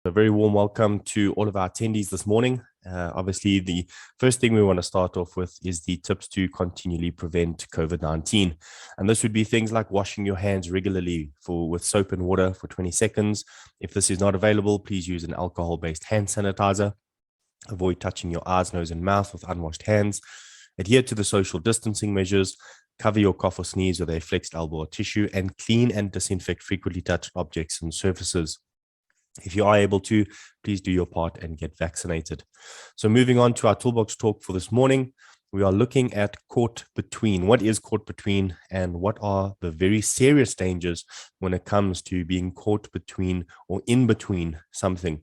A very warm welcome to all of our attendees this morning. Obviously, the first thing we want to start off with is the tips to continually prevent COVID-19. And this would be things like washing your hands regularly with soap and water for 20 seconds. If this is not available, please use an alcohol-based hand sanitizer. Avoid touching your eyes, nose, and mouth with unwashed hands. Adhere to the social distancing measures. Cover your cough or sneeze with a flexed elbow or tissue, and clean and disinfect frequently touched objects and surfaces. If you are able to, please do your part and get vaccinated. So moving on to our toolbox talk for this morning, we are looking at caught between. What is caught between, and what are the very serious dangers when it comes to being caught between or in between something?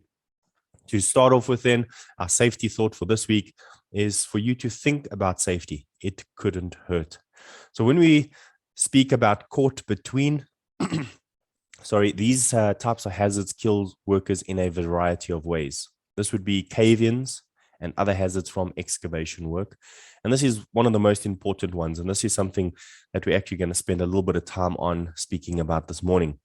To start off with then, our safety thought for this week is for you to think about safety. It couldn't hurt. So when we speak about caught between, these types of hazards kill workers in a variety of ways. This would be Caveins and other hazards from excavation work. And this is one of the most important ones. And this is something that we're actually going to spend a little bit of time on speaking about this morning.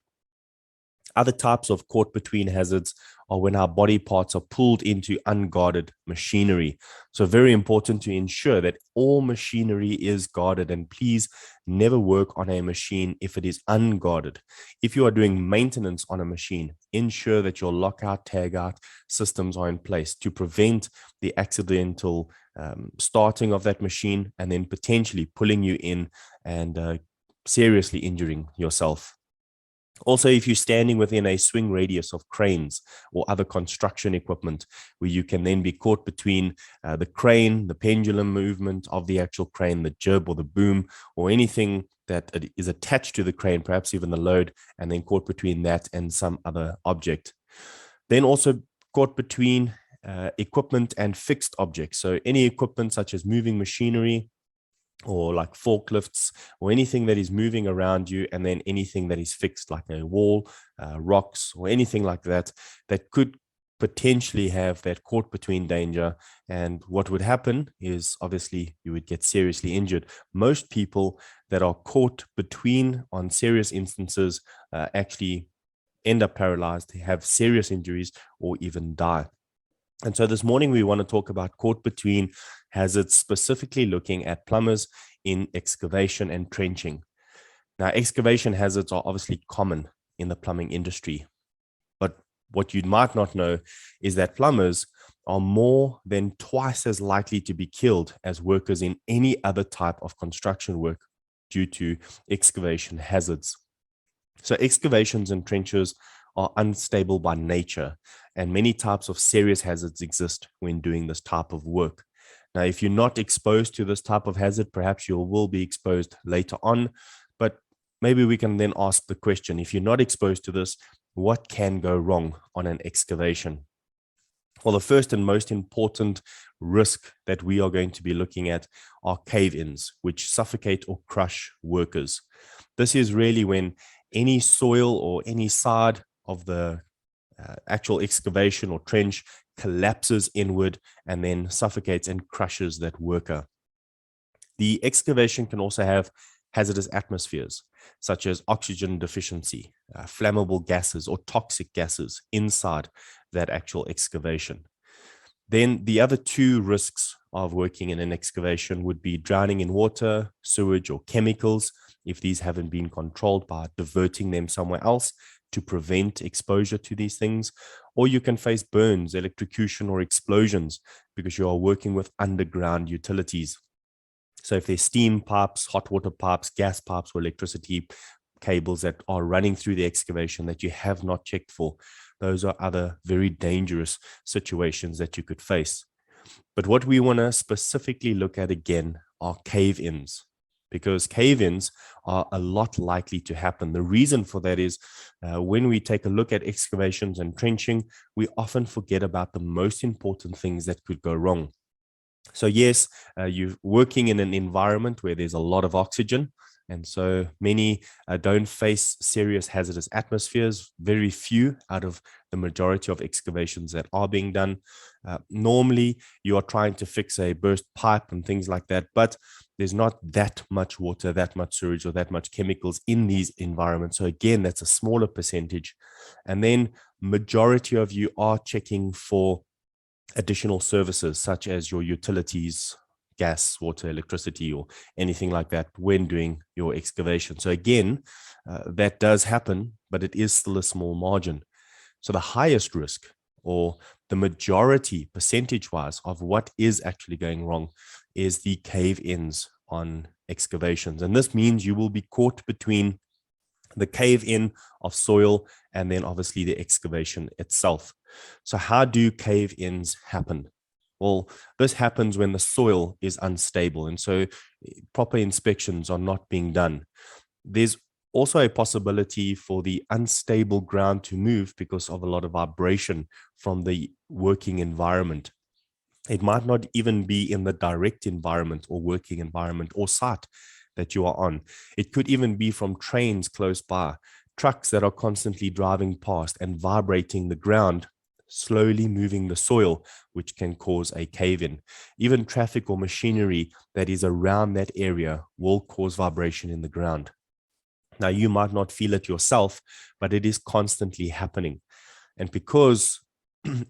Other types of caught between hazards are when our body parts are pulled into unguarded machinery. So very important to ensure that all machinery is guarded, and please never work on a machine if it is unguarded. If you are doing maintenance on a machine, ensure that your lockout, tagout systems are in place to prevent the accidental starting of that machine and then potentially pulling you in and seriously injuring yourself. Also, if you're standing within a swing radius of cranes or other construction equipment, where you can then be caught between the crane, the pendulum movement of the actual crane, the jib or the boom, or anything that is attached to the crane, perhaps even the load, and then caught between that and some other object. Then also caught between equipment and fixed objects. So any equipment such as moving machinery, or like forklifts, or anything that is moving around you, and then anything that is fixed like a wall, rocks, or anything like that, that could potentially have that caught between danger. And what would happen is obviously you would get seriously injured. Most people that are caught between on serious instances actually end up paralyzed, have serious injuries, or even die. And so this morning, we want to talk about caught between hazards, specifically looking at plumbers in excavation and trenching. Now, excavation hazards are obviously common in the plumbing industry, but what you might not know is that plumbers are more than twice as likely to be killed as workers in any other type of construction work due to excavation hazards. So excavations and trenches are unstable by nature, and many types of serious hazards exist when doing this type of work. Now, if you're not exposed to this type of hazard, perhaps you will be exposed later on, but maybe we can then ask the question, if you're not exposed to this, what can go wrong on an excavation? Well, the first and most important risk that we are going to be looking at are cave-ins, which suffocate or crush workers. This is really when any soil or any side of the actual excavation or trench collapses inward and then suffocates and crushes that worker. The excavation can also have hazardous atmospheres, such as oxygen deficiency, flammable gases, or toxic gases inside that actual excavation. Then the other two risks of working in an excavation would be drowning in water, sewage, or chemicals, if these haven't been controlled by diverting them somewhere else to prevent exposure to these things. Or you can face burns, electrocution, or explosions because you are working with underground utilities. So if there's steam pipes, hot water pipes, gas pipes, or electricity cables that are running through the excavation that you have not checked for, those are other very dangerous situations that you could face. But what we want to specifically look at again are cave-ins, because cave-ins are a lot likely to happen. The reason for that is when we take a look at excavations and trenching, we often forget about the most important things that could go wrong. So yes, you're working in an environment where there's a lot of oxygen, and so many don't face serious hazardous atmospheres, very few out of the majority of excavations that are being done. Normally, you are trying to fix a burst pipe and things like that, but there's not that much water, that much sewage, or that much chemicals in these environments. So again, that's a smaller percentage. And then majority of you are checking for additional services such as your utilities, gas, water, electricity, or anything like that when doing your excavation. So again, that does happen, but it is still a small margin. So the highest risk, or the majority percentage-wise of what is actually going wrong, is the cave-ins on excavations. And this means you will be caught between the cave-in of soil and then obviously the excavation itself. So how do cave-ins happen? Well, this happens when the soil is unstable, and so proper inspections are not being done. There's also a possibility for the unstable ground to move because of a lot of vibration from the working environment. It might not even be in the direct environment or working environment or site that you are on. It could even be from trains close by, trucks that are constantly driving past and vibrating the ground, slowly moving the soil, which can cause a cave-in. Even traffic or machinery that is around that area will cause vibration in the ground. Now, you might not feel it yourself, but it is constantly happening. And because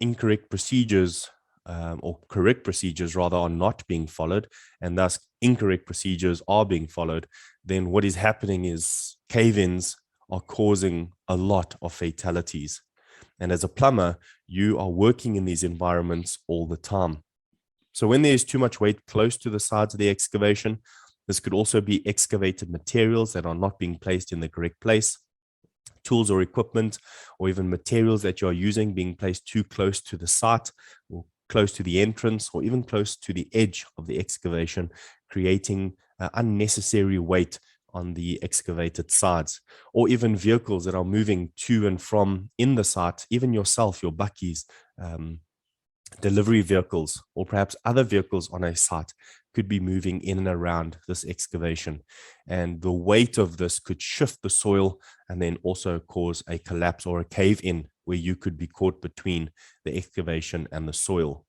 incorrect procedures or correct procedures rather are not being followed, and thus incorrect procedures are being followed, then what is happening is cave-ins are causing a lot of fatalities. And as a plumber, you are working in these environments all the time. So when there's too much weight close to the sides of the excavation, this could also be excavated materials that are not being placed in the correct place, tools or equipment, or even materials that you're using being placed too close to the site or close to the entrance or even close to the edge of the excavation, creating unnecessary weight on the excavated sides, or even vehicles that are moving to and from in the site, even yourself, your buckies, delivery vehicles, or perhaps other vehicles on a site could be moving in and around this excavation. And the weight of this could shift the soil and then also cause a collapse or a cave-in where you could be caught between the excavation and the soil.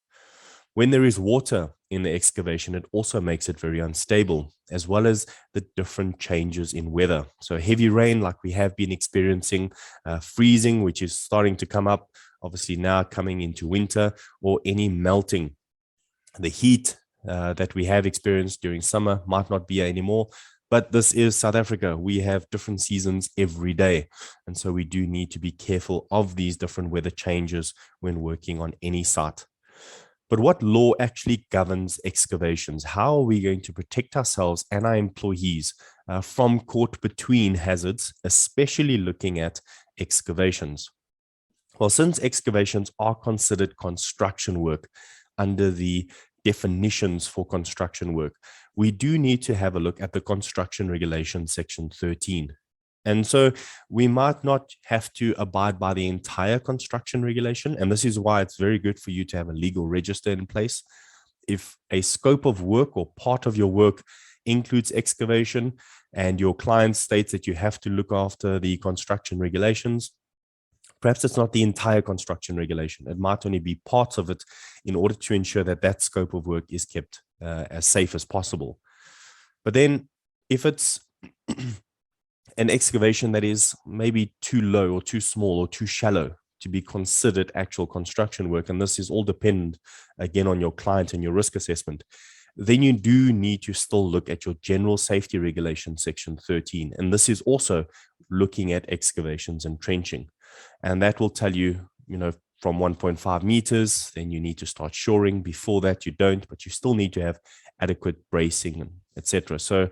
When there is water in the excavation, it also makes it very unstable, as well as the different changes in weather. So heavy rain, like we have been experiencing, freezing, which is starting to come up, obviously now coming into winter, or any melting. The heat that we have experienced during summer might not be anymore, but this is South Africa. We have different seasons every day. And so we do need to be careful of these different weather changes when working on any site. But what law actually governs excavations? How are we going to protect ourselves and our employees from caught between hazards, especially looking at excavations? Well, since excavations are considered construction work under the definitions for construction work, we do need to have a look at the construction regulation section 13. And so we might not have to abide by the entire construction regulation. And this is why it's very good for you to have a legal register in place. If a scope of work or part of your work includes excavation and your client states that you have to look after the construction regulations, perhaps it's not the entire construction regulation. It might only be parts of it in order to ensure that that scope of work is kept as safe as possible. But then if it's an excavation that is maybe too low or too small or too shallow to be considered actual construction work, and this is all dependent again on your client and your risk assessment, then you do need to still look at your general safety regulation section 13. And this is also looking at excavations and trenching. And that will tell you, from 1.5 meters, then you need to start shoring. Before that, you don't, but you still need to have adequate bracing, and etc. So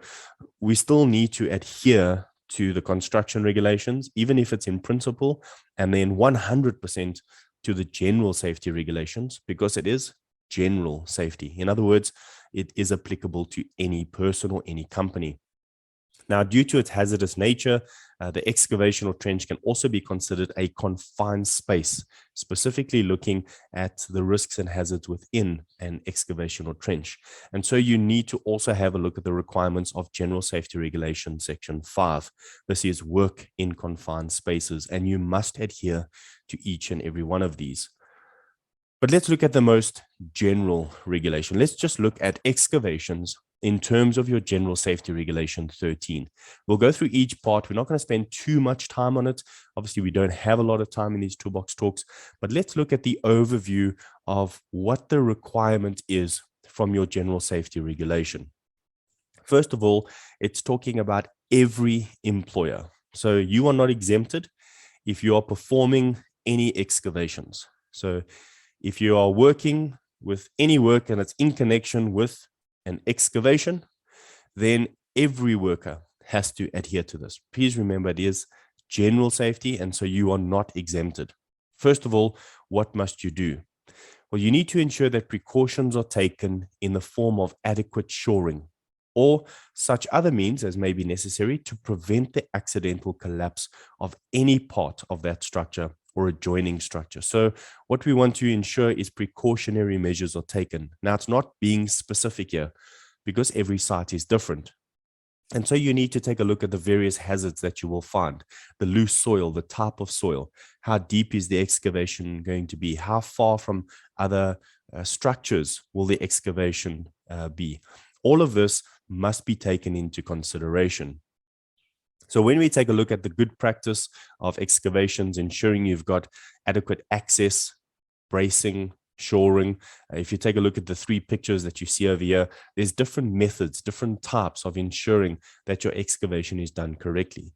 we still need to adhere to the construction regulations, even if it's in principle, and then 100% to the general safety regulations, because it is general safety. In other words, it is applicable to any person or any company. Now, due to its hazardous nature, the excavation or trench can also be considered a confined space, specifically looking at the risks and hazards within an excavation or trench. And so you need to also have a look at the requirements of General Safety Regulation Section 5. This is work in confined spaces, and you must adhere to each and every one of these. But let's look at the most general regulation. Let's just look at excavations in terms of your General Safety Regulation 13. We'll go through each part. We're not going to spend too much time on it. Obviously, we don't have a lot of time in these toolbox talks, but let's look at the overview of what the requirement is from your General Safety Regulation. First of all, it's talking about every employer. So you are not exempted if you are performing any excavations. So if you are working with any work and it's in connection with an excavation, then every worker has to adhere to this. Please remember, it is general safety, and so you are not exempted. First of all, what must you do? Well, you need to ensure that precautions are taken in the form of adequate shoring or such other means as may be necessary to prevent the accidental collapse of any part of that structure or adjoining structure. So what we want to ensure is precautionary measures are taken. Now, it's not being specific here because every site is different. And so you need to take a look at the various hazards that you will find, the loose soil, the type of soil, how deep is the excavation going to be, how far from other structures will the excavation be. All of this must be taken into consideration. So when we take a look at the good practice of excavations, ensuring you've got adequate access, bracing, shoring. If you take a look at the three pictures that you see over here, there's different methods, different types of ensuring that your excavation is done correctly.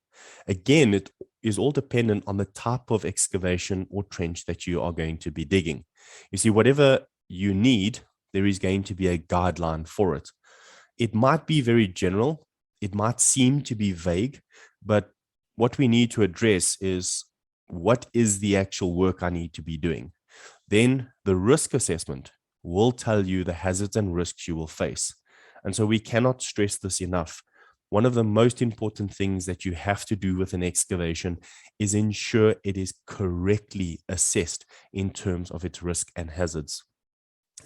Again, it is all dependent on the type of excavation or trench that you are going to be digging. You see, whatever you need, there is going to be a guideline for it. It might be very general. It might seem to be vague, but what we need to address is what is the actual work I need to be doing? Then the risk assessment will tell you the hazards and risks you will face. And so we cannot stress this enough. One of the most important things that you have to do with an excavation is ensure it is correctly assessed in terms of its risk and hazards.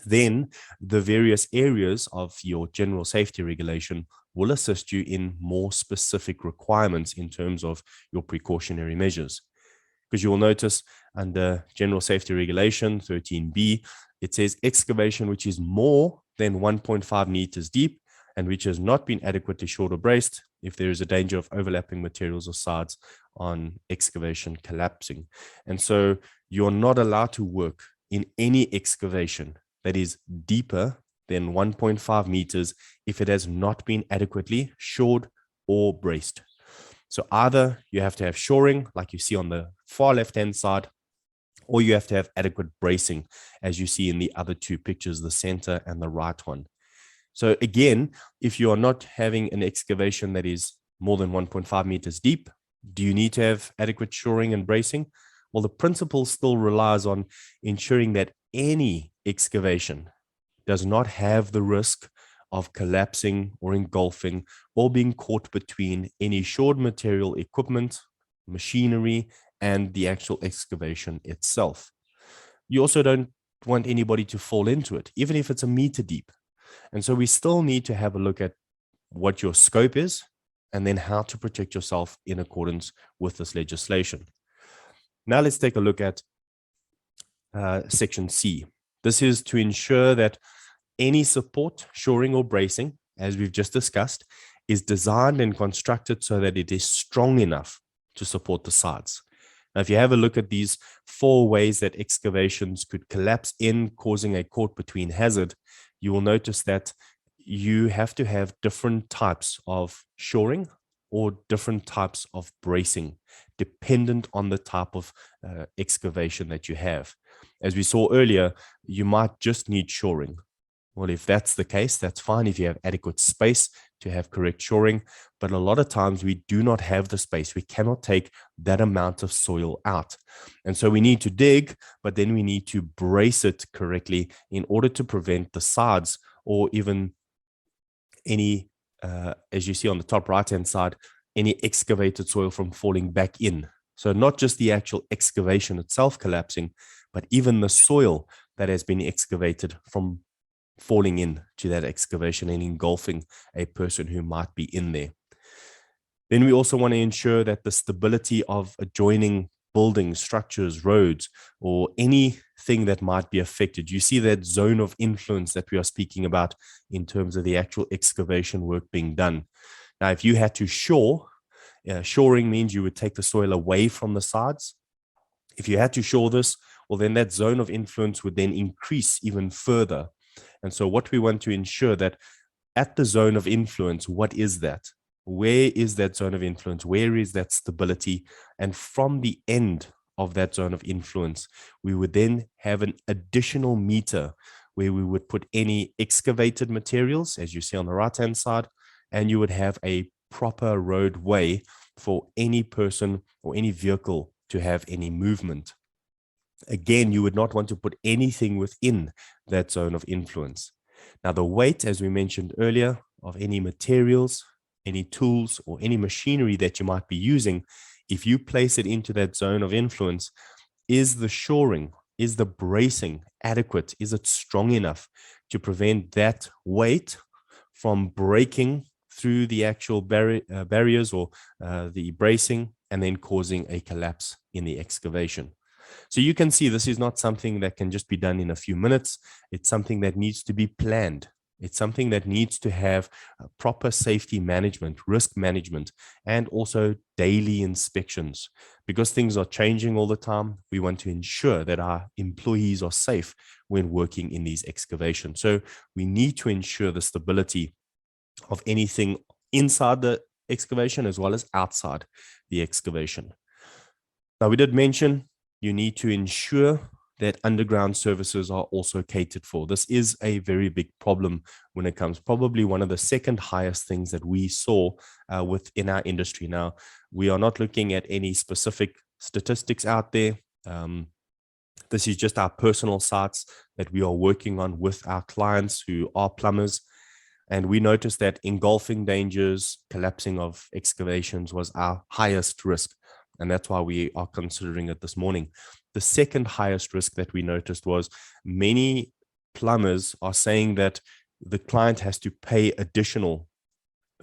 Then the various areas of your general safety regulation will assist you in more specific requirements in terms of your precautionary measures. Because you will notice under General Safety Regulation 13B, it says excavation which is more than 1.5 meters deep and which has not been adequately shored or braced if there is a danger of overlapping materials or sides on excavation collapsing. And so you're not allowed to work in any excavation that is deeper than 1.5 meters if it has not been adequately shored or braced. So either you have to have shoring, like you see on the far left-hand side, or you have to have adequate bracing, as you see in the other two pictures, the center and the right one. So again, if you are not having an excavation that is more than 1.5 meters deep, do you need to have adequate shoring and bracing? Well, the principle still relies on ensuring that any excavation does not have the risk of collapsing or engulfing or being caught between any shored material, equipment, machinery, and the actual excavation itself. You also don't want anybody to fall into it, even if it's a meter deep. And so we still need to have a look at what your scope is and then how to protect yourself in accordance with this legislation. Now let's take a look at Section C. This is to ensure that any support, shoring, or bracing, as we've just discussed, is designed and constructed so that it is strong enough to support the sides. Now, if you have a look at these four ways that excavations could collapse in, causing a caught between hazard, you will notice that you have to have different types of shoring or different types of bracing, dependent on the type of excavation that you have. As we saw earlier, you might just need shoring. Well, if that's the case, that's fine if you have adequate space to have correct shoring. But a lot of times we do not have the space. We cannot take that amount of soil out. And so we need to dig, but then we need to brace it correctly in order to prevent the sides or even any, as you see on the top right-hand side, any excavated soil from falling back in. So not just the actual excavation itself collapsing, but even the soil that has been excavated from falling in to that excavation and engulfing a person who might be in there. Then we also want to ensure that the stability of adjoining buildings, structures, roads, or any thing that might be affected. You see that zone of influence that we are speaking about in terms of the actual excavation work being done. Now, if you had to shore, shoring means you would take the soil away from the sides. If you had to shore this, well, then that zone of influence would then increase even further. And so what we want to ensure that at the zone of influence, what is that? Where is that zone of influence? Where is that stability? And from the end of that zone of influence, we would then have an additional meter where we would put any excavated materials, as you see on the right-hand side, and you would have a proper roadway for any person or any vehicle to have any movement. Again, you would not want to put anything within that zone of influence. Now, the weight, as we mentioned earlier, of any materials, any tools, or any machinery that you might be using, if you place it into that zone of influence, is the shoring, is the bracing adequate? Is it strong enough to prevent that weight from breaking through the actual barriers or the bracing and then causing a collapse in the excavation? So you can see this is not something that can just be done in a few minutes. It's something that needs to be planned. It's something that needs to have proper safety management, risk management, and also daily inspections. Because things are changing all the time, we want to ensure that our employees are safe when working in these excavations. So we need to ensure the stability of anything inside the excavation as well as outside the excavation. Now, we did mention you need to ensure that underground services are also catered for. This is a very big problem when it comes, probably one of the second highest things that we saw within our industry. Now, we are not looking at any specific statistics out there. This is just our personal sites that we are working on with our clients who are plumbers. And we noticed that engulfing dangers, collapsing of excavations was our highest risk. And that's why we are considering it this morning. The second highest risk that we noticed was many plumbers are saying that the client has to pay additional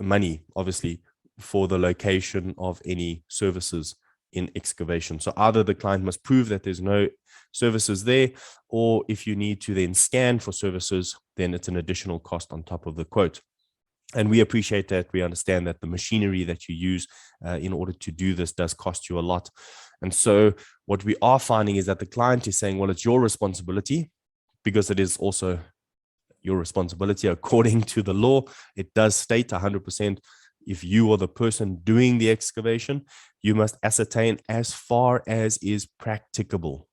money, obviously, for the location of any services in excavation. So either the client must prove that there's no services there, or if you need to then scan for services, then it's an additional cost on top of the quote. And we appreciate that. We understand that the machinery that you use in order to do this does cost you a lot. And so what we are finding is that the client is saying, well, it's your responsibility, because it is also your responsibility according to the law. It does state 100%. If you are the person doing the excavation, you must ascertain as far as is practicable.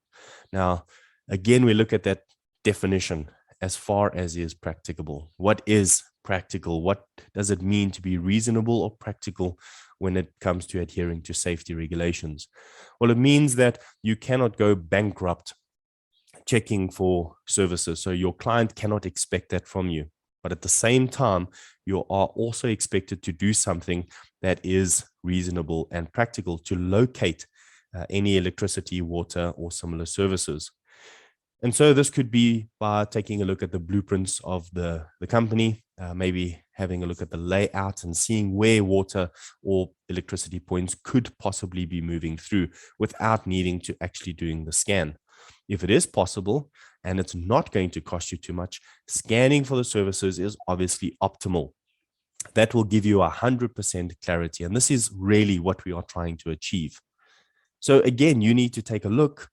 Now, again, we look at that definition, as far as is practicable. What is practical? What does it mean to be reasonable or practical when it comes to adhering to safety regulations? Well, it means that you cannot go bankrupt checking for services. So your client cannot expect that from you. But at the same time, you are also expected to do something that is reasonable and practical to locate any electricity, water, or similar services. And so this could be by taking a look at the blueprints of the company, maybe having a look at the layout and seeing where water or electricity points could possibly be moving through without needing to actually doing the scan. If it is possible and it's not going to cost you too much, scanning for the services is obviously optimal. That will give you 100% clarity. And this is really what we are trying to achieve. So again, you need to take a look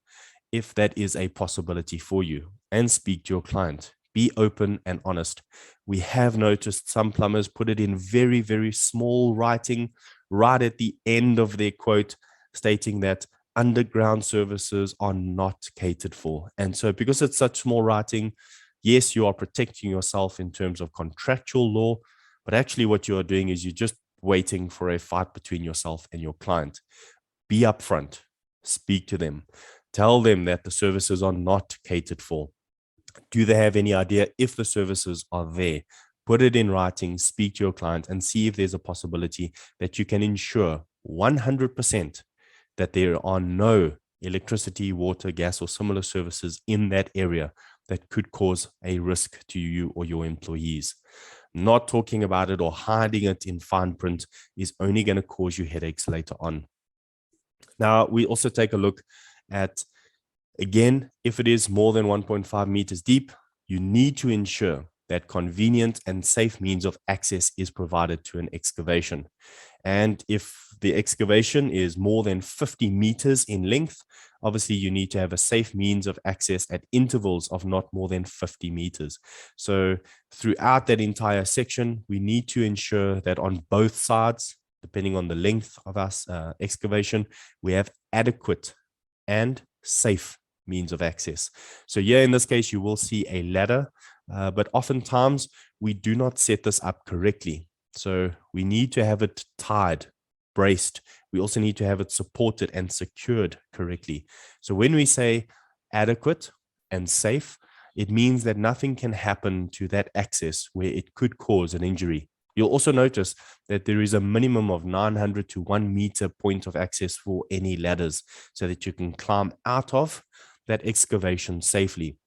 if that is a possibility for you and speak to your client. Be open and honest. We have noticed some plumbers put it in very, very small writing right at the end of their quote, stating that underground services are not catered for. And so because it's such small writing, yes, you are protecting yourself in terms of contractual law, but actually what you are doing is you're just waiting for a fight between yourself and your client. Be upfront, speak to them, tell them that the services are not catered for. Do they have any idea if the services are there? Put it in writing, speak to your client, and see if there's a possibility that you can ensure 100% that there are no electricity, water, gas, or similar services in that area that could cause a risk to you or your employees. Not talking about it or hiding it in fine print is only going to cause you headaches later on. Now, we also take a look at Again, if it is more than 1.5 meters deep, you need to ensure that convenient and safe means of access is provided to an excavation. And if the excavation is more than 50 meters in length, obviously you need to have a safe means of access at intervals of not more than 50 meters. So throughout that entire section, we need to ensure that on both sides, depending on the length of our excavation, we have adequate and safe means of access. So here in this case, you will see a ladder, but oftentimes we do not set this up correctly. So we need to have it tied, braced. We also need to have it supported and secured correctly. So when we say adequate and safe, it means that nothing can happen to that access where it could cause an injury. You'll also notice that there is a minimum of 900 to 1 meter point of access for any ladders so that you can climb out of that excavation safely.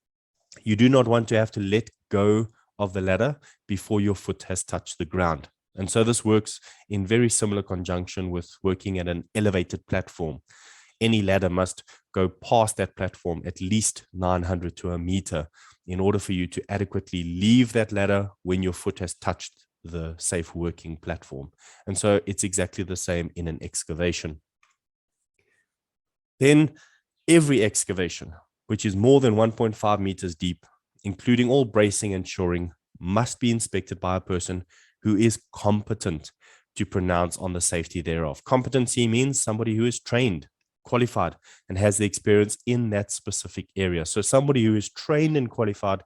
You do not want to have to let go of the ladder before your foot has touched the ground. And so this works in very similar conjunction with working at an elevated platform. Any ladder must go past that platform at least 900 to a meter in order for you to adequately leave that ladder when your foot has touched the safe working platform. And so it's exactly the same in an excavation. Then every excavation, which is more than 1.5 meters deep, including all bracing and shoring, must be inspected by a person who is competent to pronounce on the safety thereof. Competency means somebody who is trained, qualified, and has the experience in that specific area. So somebody who is trained and qualified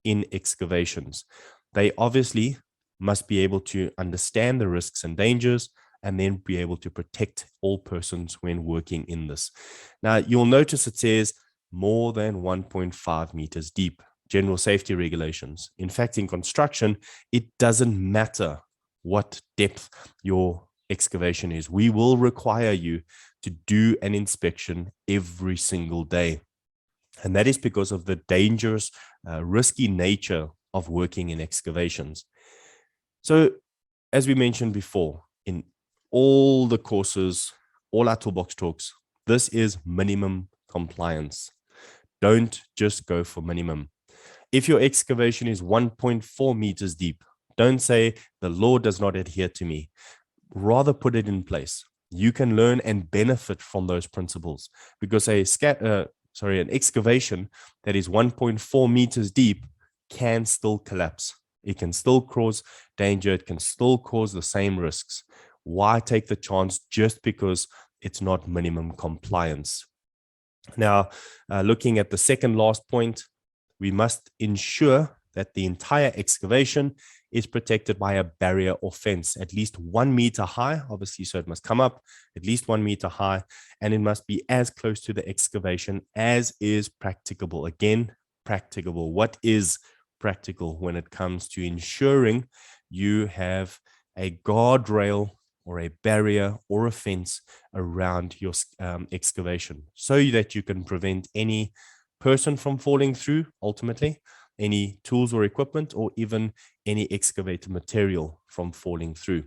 in excavations. They obviously must be able to understand the risks and dangers and then be able to protect all persons when working in this. Now, you'll notice it says more than 1.5 meters deep, general safety regulations. In fact, in construction, it doesn't matter what depth your excavation is. We will require you to do an inspection every single day. And that is because of the dangerous, risky nature of working in excavations. So, as we mentioned before, in all the courses, all our toolbox talks, this is minimum compliance. Don't just go for minimum. If your excavation is 1.4 meters deep, don't say the law does not adhere to me. Rather put it in place. You can learn and benefit from those principles because an excavation that is 1.4 meters deep can still collapse. It can still cause danger. It can still cause the same risks. Why take the chance just because it's not minimum compliance? Now, looking at the second last point, we must ensure that the entire excavation is protected by a barrier or fence, at least 1 meter high, obviously, so it must come up at least 1 meter high, and it must be as close to the excavation as is practicable. Again, practicable. What is practical when it comes to ensuring you have a guardrail or a barrier or a fence around your excavation so that you can prevent any person from falling through, ultimately, any tools or equipment, or even any excavator material from falling through.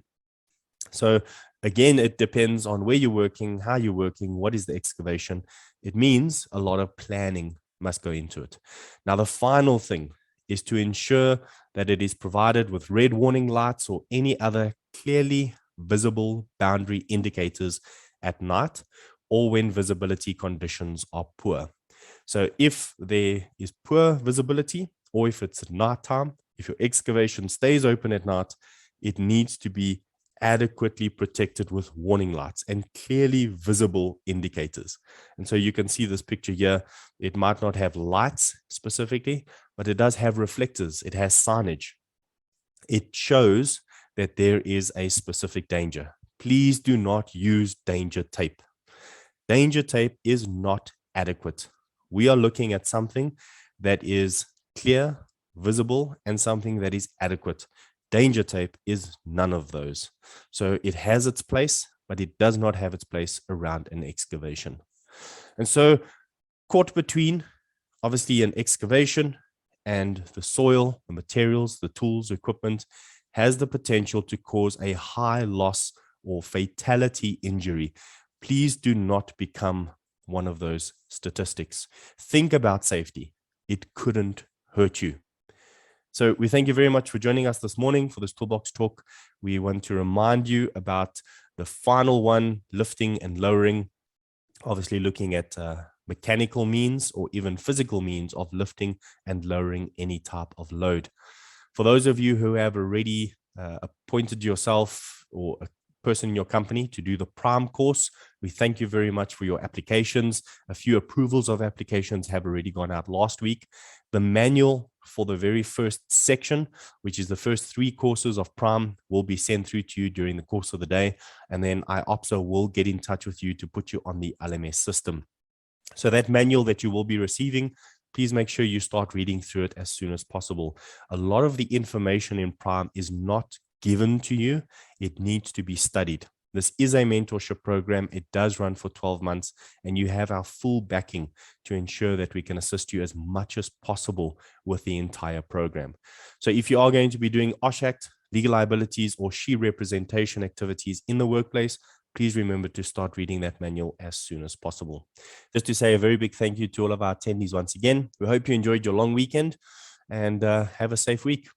So again, it depends on where you're working, how you're working, what is the excavation. It means a lot of planning must go into it. Now, the final thing is to ensure that it is provided with red warning lights or any other clearly visible boundary indicators at night or when visibility conditions are poor. So if there is poor visibility or if it's at nighttime, if your excavation stays open at night, it needs to be adequately protected with warning lights and clearly visible indicators. And so you can see this picture here. It might not have lights specifically, but it does have reflectors. It has signage. It shows that there is a specific danger. Please do not use danger tape. Danger tape is not adequate. We are looking at something that is clear, visible, and something that is adequate. Danger tape is none of those. So it has its place, but it does not have its place around an excavation. And so caught between, obviously, an excavation and the soil, the materials, the tools, equipment, has the potential to cause a high loss or fatality injury. Please do not become one of those statistics. Think about safety. It couldn't hurt you. So we thank you very much for joining us this morning for this Toolbox Talk. We want to remind you about the final one, lifting and lowering, obviously looking at mechanical means or even physical means of lifting and lowering any type of load. For those of you who have already appointed yourself or a person in your company to do the prime course, we thank you very much for your applications. A few approvals of applications have already gone out last week. The manual for the very first section, which is the first 3 courses of prime, will be sent through to you during the course of the day. And then IOPSO will get in touch with you to put you on the LMS system. So that manual that you will be receiving, please make sure you start reading through it as soon as possible. A lot of the information in prime is not given to you. It needs to be studied. This is a mentorship program. It does run for 12 months, and you have our full backing to ensure that we can assist you as much as possible with the entire program. So if you are going to be doing OHS Act, legal liabilities, or SHE representation activities in the workplace, please remember to start reading that manual as soon as possible. Just to say a very big thank you to all of our attendees once again. We hope you enjoyed your long weekend and have a safe week.